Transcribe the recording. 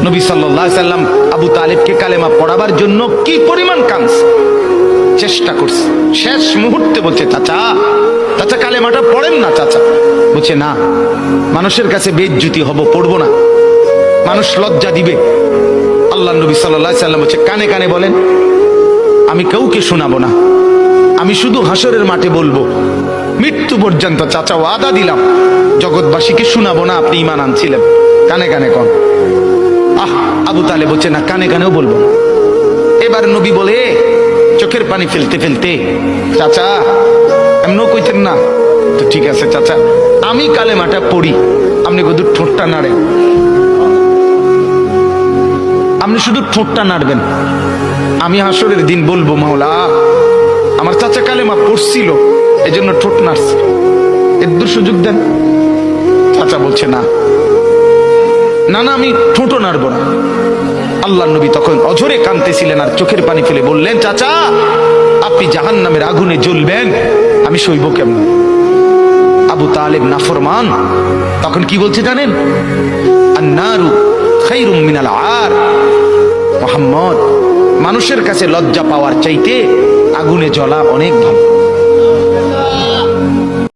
নবী সাল্লাল্লাহু আলাইহি সাল্লাম আবু তালেবকে কালেমা পড়াবার জন্য কি পরিমাণ কাঁদছে, চেষ্টা করছে। শেষ মুহূর্তে বলছে, চাচা চাচা কালেমাটা পড়েন না চাচা। বলছে না, মানুষের কাছে বেইজ্জতি হব, পড়বো না, মানুষ লজ্জা দিবে। আল্লাহ নবী সাল্লাল্লাহু আলাইহি সাল্লাম বলছে, কানে কানে বলেন, আমি কাউকে শোনাবো না, আমি শুধু হাসরের মাঠে বলবো, মৃত্যু পর্যন্ত চাচা ওয়াদা দিলাম জগৎবাসীকে শোনাবো না আপনি ঈমান আনছিলেন, কানে কানে কন। আবু তালেব বলছে না, কানে কানেও বলবো না। এবার নবী বলে চোখের পানি ফেলতে ফেলতে, চাচা এমনও কইতেন না তো, ঠিক আছে চাচা আমি কালেমাটা পড়ি, আপনি শুধু ঠোঁটটা নাড়েন, আপনি শুধু ঠোঁটটা নাড়বেন, আমি হাসরের দিন বলবো মাওলা আমার চাচা কালেমা পড়ছিল এজন্য ঠোঁট নাড়ছে, এর সুযোগ দেন। চাচা বলছে না না না, আমি ঠোঁটও নাড়বো না। আল্লাহ নবী তখন অঝরে কাঁদতেছিলেন আর চোখের পানি ফেলে বললেন, চাচা আপনি জাহান্নামের আগুনে জ্বলবেন, আমি সইব কেমন? আবু তালেব নাফরমান তখন কি বলছে জানেন? আন্নারু খায়রুম মিনাল আর। মুহাম্মদ, মানুষের কাছে লজ্জা পাওয়ার চাইতে আগুনে জ্বলা অনেক ভালো।